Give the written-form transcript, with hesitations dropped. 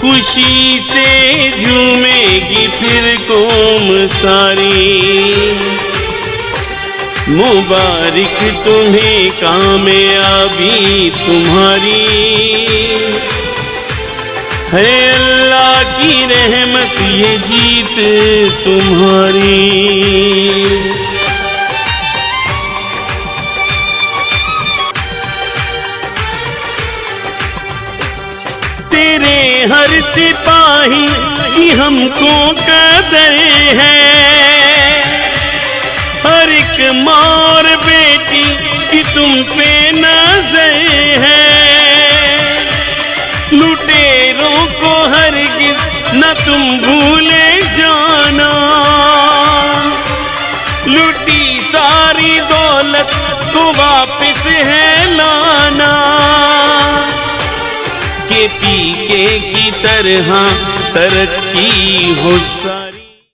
खुशी से झूमेगी फिर कौम सारी। मुबारक तुम्हें कामयाबी तुम्हारी, है अल्लाह की रहमत ये जीत तुम्हारी। तेरे हर सिपाही की हमको कदर है, हर एक माँ और बेटी की तुम पे नजर है। लुटेरों को हरगिज़ न तुम भूले जाना, लुटी सारी दौलत को वापस है लाना। के पीके की तरह तरक्की हो।